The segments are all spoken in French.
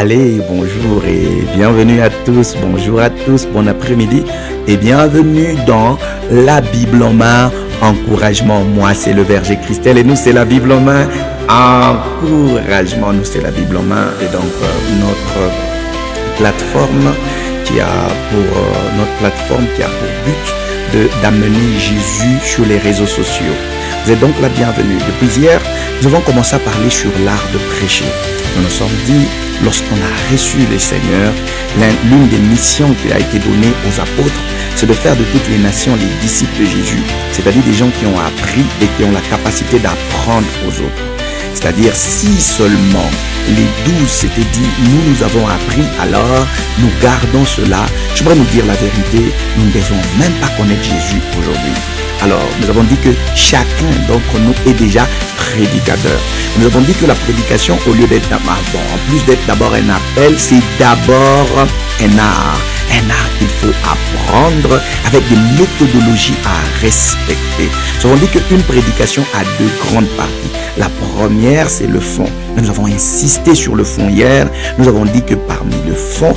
Allez, bonjour et bienvenue à tous, bonjour à tous, bon après-midi et bienvenue dans la Bible en main, encouragement. Moi c'est le Verger Christelle et nous c'est la Bible en main, encouragement. Nous c'est la Bible en main et donc notre plateforme qui a pour but d'amener Jésus sur les réseaux sociaux. Vous êtes donc la bienvenue. Depuis hier, nous avons commencé à parler sur l'art de prêcher. Nous nous sommes dit, lorsqu'on a reçu le Seigneur, l'une des missions qui a été donnée aux apôtres, c'est de faire de toutes les nations les disciples de Jésus, c'est-à-dire des gens qui ont appris et qui ont la capacité d'apprendre aux autres. C'est-à-dire, si seulement les 12 s'étaient dit, nous avons appris, alors nous gardons cela. Je voudrais nous dire la vérité, nous ne devons même pas connaître Jésus aujourd'hui. Alors, nous avons dit que chacun d'entre nous est déjà prédicateur. Nous avons dit que la prédication, au lieu d'être en plus d'être d'abord un appel, c'est d'abord un art. Un art qu'il faut apprendre avec des méthodologies à respecter. Nous avons dit qu'une prédication a deux grandes parties. La première, c'est le fond. Nous avons insisté sur le fond hier. Nous avons dit que parmi le fond,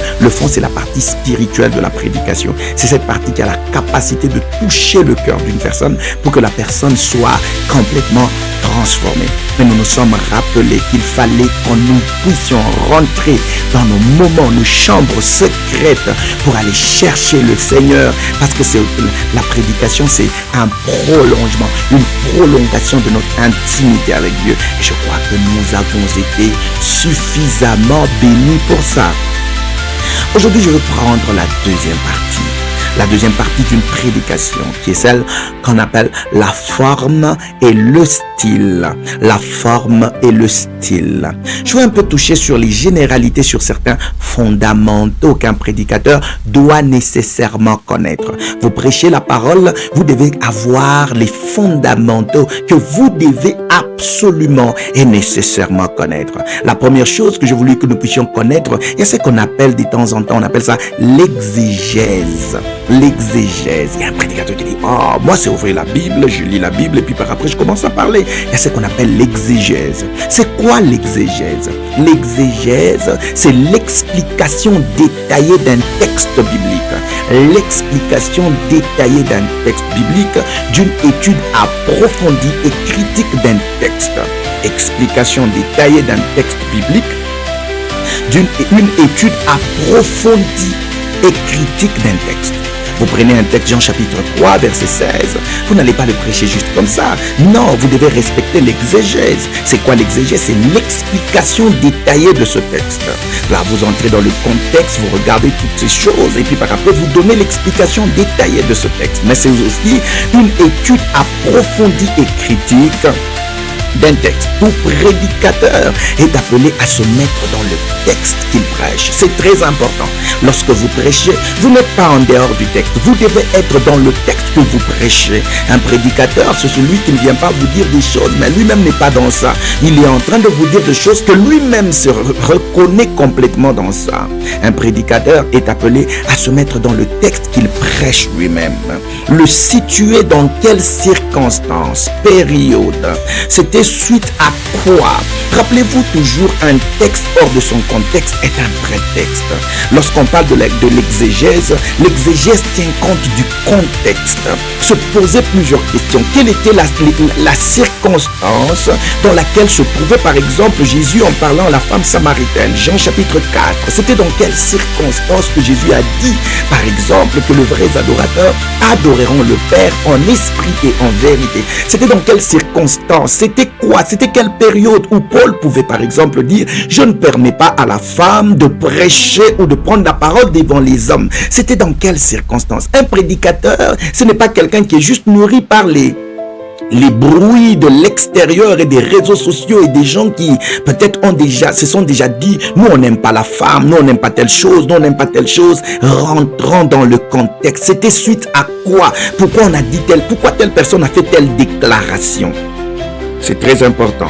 c'est la partie spirituelle de la prédication. C'est cette partie qui a la capacité de toucher le cœur d'une personne pour que la personne soit complètement transformée. Mais nous nous sommes rappelés qu'il fallait que nous puissions rentrer dans nos moments, nos chambres secrètes pour aller chercher le Seigneur, parce que la prédication, c'est un prolongement, une prolongation de notre intimité avec Dieu. Et je crois que nous avons été suffisamment bénis pour ça. Aujourd'hui, je veux prendre la deuxième partie. La deuxième partie d'une prédication qui est celle qu'on appelle la forme et le style. La forme et le style. Je veux un peu toucher sur les généralités, sur certains fondamentaux qu'un prédicateur doit nécessairement connaître. Vous prêchez la parole, vous devez avoir les fondamentaux que vous devez absolument et nécessairement connaître. La première chose que je voulais que nous puissions connaître, il y a ce qu'on appelle de temps en temps, on appelle ça l'exégèse. L'exégèse. Il y a un prédicateur qui dit, oh, moi c'est ouvrir la Bible, je lis la Bible et puis par après je commence à parler. Il y a ce qu'on appelle l'exégèse. C'est quoi l'exégèse? L'exégèse, c'est l'explication détaillée d'un texte biblique. L'explication détaillée d'un texte biblique, d'une étude approfondie et critique d'un texte. Explication détaillée d'un texte biblique, une étude approfondie et critique d'un texte. Vous prenez un texte, Jean chapitre 3, verset 16. Vous n'allez pas le prêcher juste comme ça. Non, vous devez respecter l'exégèse. C'est quoi l'exégèse? C'est l'explication détaillée de ce texte. Là, vous entrez dans le contexte, vous regardez toutes ces choses et puis par après, vous donnez l'explication détaillée de ce texte. Mais c'est aussi une étude approfondie et critique d'un texte. Tout prédicateur est appelé à se mettre dans le texte qu'il prêche. C'est très important. Lorsque vous prêchez, vous n'êtes pas en dehors du texte. Vous devez être dans le texte que vous prêchez. Un prédicateur, c'est celui qui ne vient pas vous dire des choses, mais lui-même n'est pas dans ça. Il est en train de vous dire des choses que lui-même se reconnaît complètement dans ça. Un prédicateur est appelé à se mettre dans le texte qu'il prêche lui-même. Le situer dans quelles circonstances, période. C'était suite à quoi? Rappelez-vous toujours, un texte hors de son contexte est un prétexte. Lorsqu'on parle de l'exégèse, l'exégèse tient compte du contexte. Se poser plusieurs questions. Quelle était la circonstance dans laquelle se trouvait par exemple Jésus en parlant à la femme samaritaine? Jean chapitre 4. C'était dans quelle circonstance que Jésus a dit par exemple que les vrais adorateurs adoreront le Père en esprit et en vérité? C'était dans quelle circonstance? C'était quoi? C'était quelle période où Paul pouvait par exemple dire, je ne permets pas à la femme de prêcher ou de prendre la parole devant les hommes? C'était dans quelles circonstances? Un prédicateur, ce n'est pas quelqu'un qui est juste nourri par les bruits de l'extérieur et des réseaux sociaux et des gens qui peut-être se sont déjà dit, nous on n'aime pas la femme, nous on n'aime pas telle chose, nous on n'aime pas telle chose. Rentrant dans le contexte, c'était suite à quoi? Pourquoi on a dit pourquoi telle personne a fait telle déclaration? C'est très important.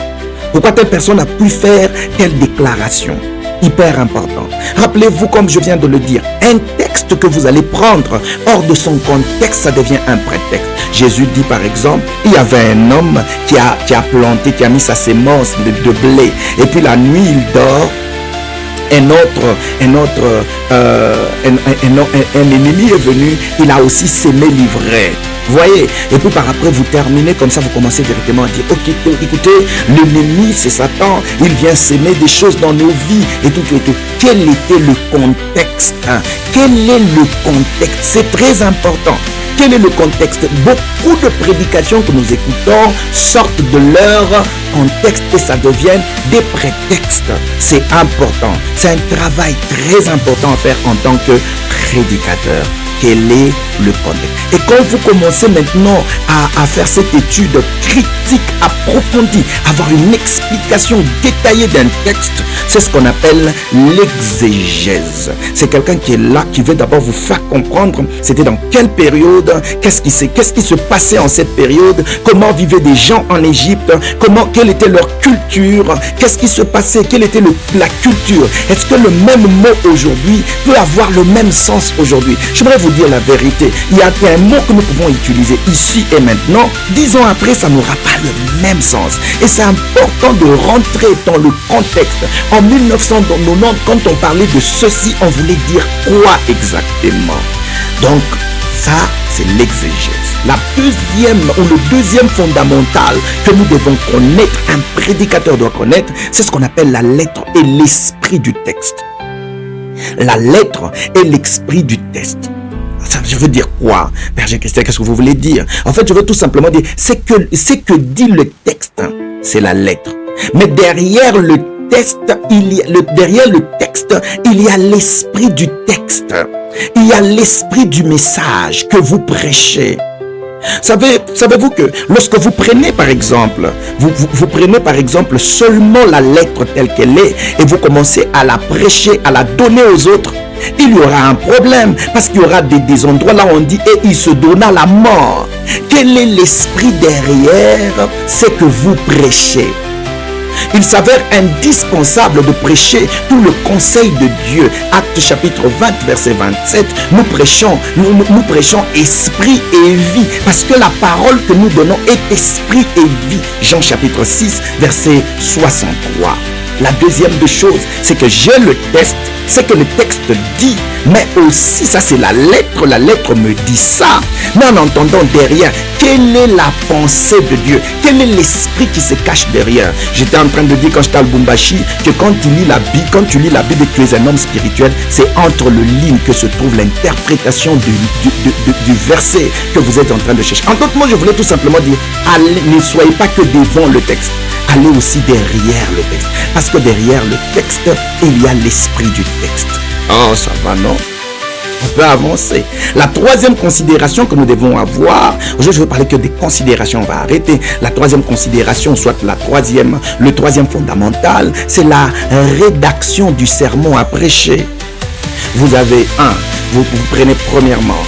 Pourquoi telle personne a pu faire telle déclaration? Hyper important. Rappelez-vous, comme je viens de le dire, un texte que vous allez prendre hors de son contexte, ça devient un prétexte. Jésus dit par exemple, il y avait un homme qui a planté, qui a mis sa sémence de blé, et puis la nuit il dort, un ennemi est venu, il a aussi semé l'ivraie. Voyez, et puis par après vous terminez comme ça, vous commencez directement à dire, ok, écoutez, l'ennemi c'est Satan, il vient s'aimer des choses dans nos vies et tout. Quel était le contexte, hein? Quel est le contexte? C'est très important. Quel est le contexte? Beaucoup de prédications que nous écoutons sortent de leur contexte et ça devient des prétextes. C'est important. C'est un travail très important à faire en tant que prédicateur. Quel est le contexte? Et quand vous commencez maintenant à faire cette étude critique approfondie, avoir une explication détaillée d'un texte, c'est ce qu'on appelle l'exégèse. C'est quelqu'un qui est là, qui veut d'abord vous faire comprendre c'était dans quelle période, qu'est-ce qui se passait en cette période, comment vivaient des gens en Égypte, quelle était leur culture, qu'est-ce qui se passait, quelle était la culture. Est-ce que le même mot aujourd'hui peut avoir le même sens aujourd'hui? J'aimerais vous dire la vérité. Il y a un mot que nous pouvons utiliser ici et maintenant. 10 ans après, ça n'aura pas le même sens. Et c'est important de rentrer dans le contexte. En 1990, quand on parlait de ceci, on voulait dire quoi exactement? Donc, ça, c'est l'exégèse. Le deuxième fondamental que nous devons connaître, un prédicateur doit connaître, c'est ce qu'on appelle la lettre et l'esprit du texte. La lettre et l'esprit du texte. Ça, je veux dire quoi? Berger Christian, qu'est-ce que vous voulez dire? En fait, je veux tout simplement dire, c'est que dit le texte, c'est la lettre. Mais derrière le texte, il y a l'esprit du texte. Il y a l'esprit du message que vous prêchez. Savez-vous que lorsque vous prenez par exemple, vous prenez par exemple seulement la lettre telle qu'elle est et vous commencez à la prêcher, à la donner aux autres, il y aura un problème parce qu'il y aura des endroits là où on dit et il se donna la mort. Quel est l'esprit derrière ce que vous prêchez? Il s'avère indispensable de prêcher tout le conseil de Dieu. Actes chapitre 20, verset 27, nous prêchons esprit et vie. Parce que la parole que nous donnons est esprit et vie. Jean chapitre 6, verset 63. La deuxième des choses, c'est que j'ai le texte, c'est que le texte dit, mais aussi, ça c'est la lettre me dit ça. Mais en entendant derrière, quelle est la pensée de Dieu? Quel est l'esprit qui se cache derrière? J'étais en train de dire quand j'étais à Lubumbashi que quand tu lis la Bible et que tu es un homme spirituel, c'est entre les lignes que se trouve l'interprétation du verset que vous êtes en train de chercher. En d'autres mots, je voulais tout simplement dire, ne soyez pas que devant le texte. Allez aussi derrière le texte. Parce que derrière le texte, il y a l'esprit du texte. Oh, ça va, non? On peut avancer. La troisième considération que nous devons avoir, aujourd'hui je veux parler que des considérations, on va arrêter. La troisième considération, soit le troisième fondamental, c'est la rédaction du sermon à prêcher. Vous avez vous prenez premièrement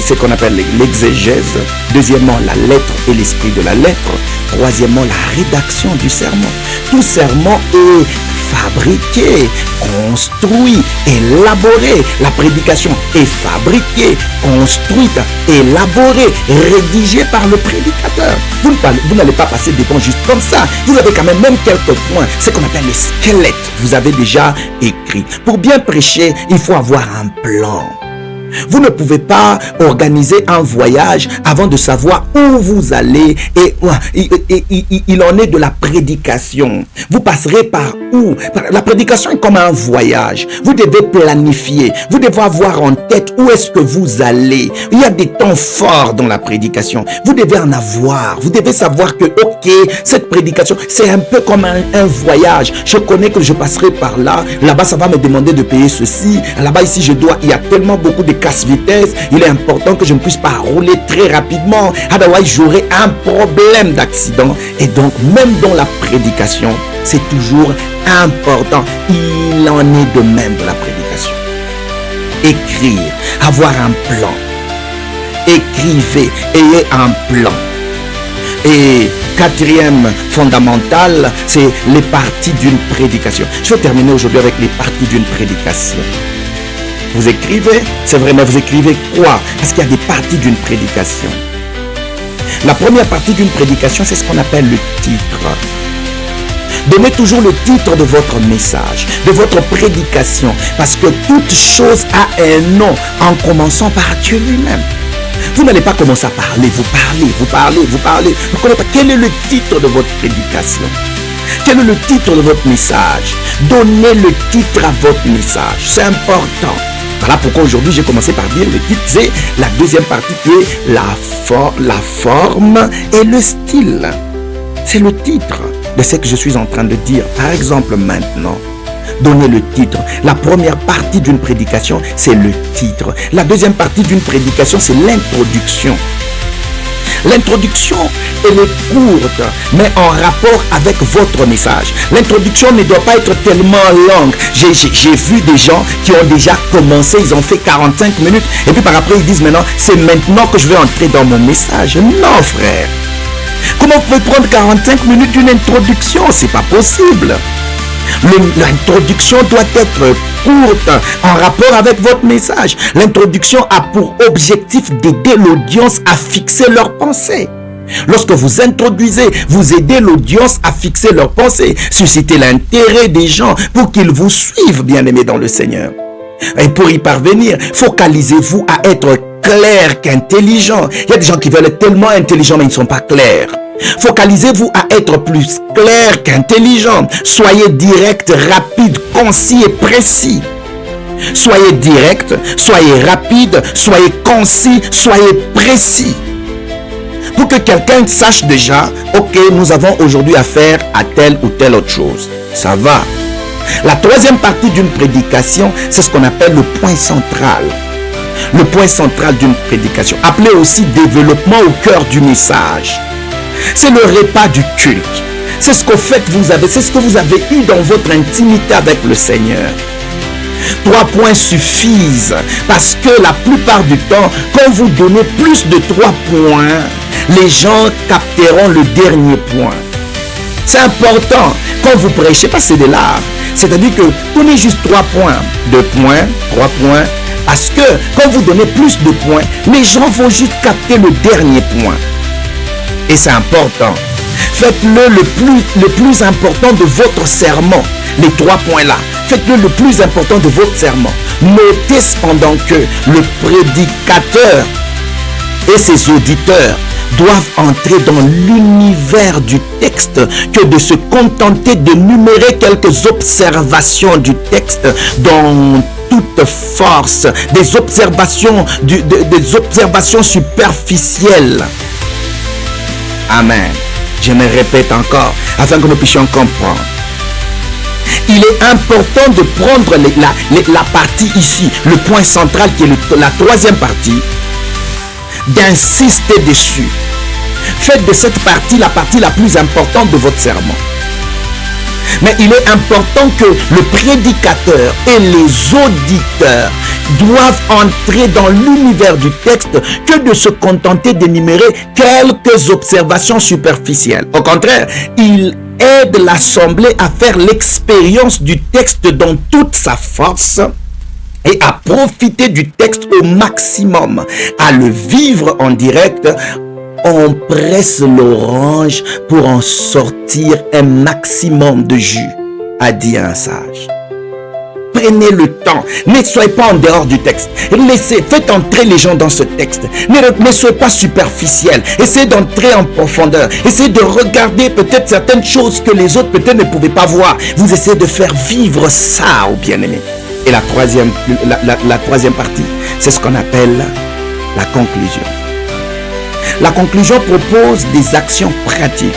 ce qu'on appelle l'exégèse, deuxièmement la lettre et l'esprit de la lettre, troisièmement la rédaction du sermon. Tout sermon est fabriqué, construit, élaboré. La prédication est fabriquée, construite, élaborée, rédigée par le prédicateur. Vous n'allez pas passer des temps juste comme ça. Vous avez quand même quelques points, ce qu'on appelle le squelette. Vous avez déjà écrit. Pour bien prêcher, il faut avoir un plan. Vous ne pouvez pas organiser un voyage avant de savoir où vous allez et il en est de la prédication. Vous passerez par où? La prédication est comme un voyage. Vous devez planifier. Vous devez avoir en tête où est-ce que vous allez. Il y a des temps forts dans la prédication. Vous devez en avoir. Vous devez savoir que, ok, cette prédication, c'est un peu comme un voyage. Je connais que je passerai par là. Là-bas, ça va me demander de payer ceci. Là-bas, ici, il y a tellement beaucoup de casse-vitesse, il est important que je ne puisse pas rouler très rapidement, otherwise j'aurai un problème d'accident. Et donc même dans la prédication, c'est toujours important. Il en est de même de la prédication. Écrire, avoir un plan. Écrivez, ayez un plan. Et quatrième fondamental, c'est les parties d'une prédication. Je vais terminer aujourd'hui avec les parties d'une prédication. Vous écrivez, c'est vrai, mais vous écrivez quoi? Parce qu'il y a des parties d'une prédication. La première partie d'une prédication, c'est ce qu'on appelle le titre. Donnez toujours le titre de votre message, de votre prédication, parce que toute chose a un nom, en commençant par Dieu lui-même. Vous n'allez pas commencer à parler, vous parlez. Vous ne connaissez pas quel est le titre de votre prédication. Quel est le titre de votre message? Donnez le titre à votre message. C'est important. Voilà pourquoi aujourd'hui j'ai commencé par dire le titre, c'est la deuxième partie qui est la forme et le style. C'est le titre de ce que je suis en train de dire. Par exemple maintenant, donnez le titre. La première partie d'une prédication, c'est le titre. La deuxième partie d'une prédication, c'est l'introduction. L'introduction, elle est courte, mais en rapport avec votre message. L'introduction ne doit pas être tellement longue. J'ai vu des gens qui ont déjà commencé, ils ont fait 45 minutes, et puis par après ils disent maintenant, c'est maintenant que je vais entrer dans mon message. Non, frère. Comment vous pouvez prendre 45 minutes d'une introduction? C'est pas possible. L'introduction doit être courte, en rapport avec votre message. L'introduction a pour objectif d'aider l'audience à fixer leurs pensées. Lorsque vous introduisez, vous aidez l'audience à fixer leurs pensées, susciter l'intérêt des gens pour qu'ils vous suivent, bien-aimés dans le Seigneur. Et pour y parvenir, focalisez-vous à être clair qu'intelligent. Il y a des gens qui veulent être tellement intelligents, mais ils ne sont pas clairs. Focalisez-vous à être plus clair qu'intelligent. Soyez direct, rapide, concis et précis. Soyez direct, soyez rapide, soyez concis, soyez précis. Pour que quelqu'un sache déjà, ok, nous avons aujourd'hui affaire à telle ou telle autre chose. Ça va. La troisième partie d'une prédication, c'est ce qu'on appelle le point central. Le point central d'une prédication, appelé aussi développement au cœur du message. C'est le repas du culte. C'est ce que c'est ce que vous avez eu dans votre intimité avec le Seigneur. 3 points suffisent parce que la plupart du temps, quand vous donnez plus de 3 points, les gens capteront le dernier point. C'est important. Quand vous prêchez, pas c'est de l'art. C'est-à-dire que donnez juste 3 points, 2 points, 3 points. Parce que quand vous donnez plus de points, les gens vont juste capter le dernier point. Et c'est important. Faites-le le plus important de votre sermon. Les 3 points-là. Faites-le le plus important de votre sermon. Notez cependant que le prédicateur et ses auditeurs doivent entrer dans l'univers du texte que de se contenter de numérer quelques observations du texte dans toute force, des observations superficielles. Amen. Je me répète encore, afin que nous puissions comprendre. Il est important de prendre la partie ici, le point central qui est la troisième partie, d'insister dessus. Faites de cette partie la partie la plus importante de votre sermon. Mais il est important que le prédicateur et les auditeurs doivent entrer dans l'univers du texte que de se contenter d'énumérer quelques observations superficielles. Au contraire, il aide l'assemblée à faire l'expérience du texte dans toute sa force et à profiter du texte au maximum, à le vivre en direct. On presse l'orange pour en sortir un maximum de jus, a dit un sage. Prenez le temps, ne soyez pas en dehors du texte. Faites entrer les gens dans ce texte. Ne soyez pas superficiel. Essayez d'entrer en profondeur. Essayez de regarder peut-être certaines choses que les autres peut-être ne pouvaient pas voir. Vous essayez de faire vivre ça aux bien-aimés. Et la troisième partie, c'est ce qu'on appelle la conclusion. La conclusion propose des actions pratiques.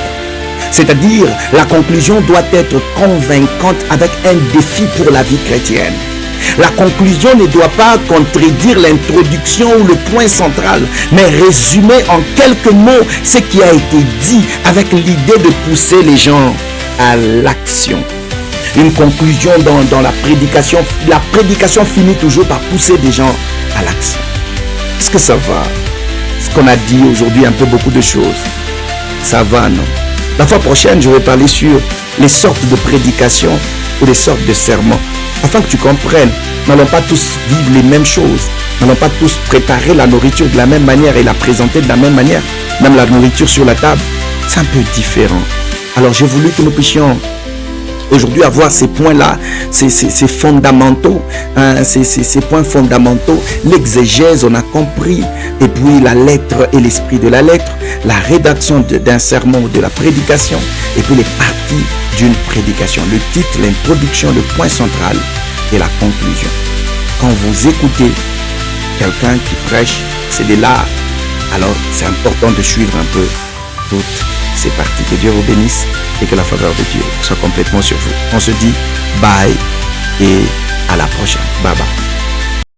C'est-à-dire, la conclusion doit être convaincante avec un défi pour la vie chrétienne. La conclusion ne doit pas contredire l'introduction ou le point central, mais résumer en quelques mots ce qui a été dit avec l'idée de pousser les gens à l'action. Une conclusion dans la prédication finit toujours par pousser des gens à l'action. Est-ce que ça va? Ce qu'on a dit aujourd'hui, un peu beaucoup de choses. Ça va, non? La fois prochaine, je vais parler sur les sortes de prédications ou les sortes de sermons. Afin que tu comprennes, nous n'allons pas tous vivre les mêmes choses. Nous n'allons pas tous préparer la nourriture de la même manière et la présenter de la même manière. Même la nourriture sur la table, c'est un peu différent. Alors j'ai voulu que nous puissions aujourd'hui avoir ces points-là, ces fondamentaux, hein, ces points fondamentaux. L'exégèse, on a compris, et puis la lettre et l'esprit de la lettre, la rédaction d'un sermon ou de la prédication, et puis les parties d'une prédication, le titre, l'introduction, le point central et la conclusion. Quand vous écoutez quelqu'un qui prêche, c'est de l'art. Alors c'est important de suivre un peu toutes ces parties. Que Dieu vous bénisse et que la faveur de Dieu soit complètement sur vous. On se dit bye et à la prochaine. Bye bye.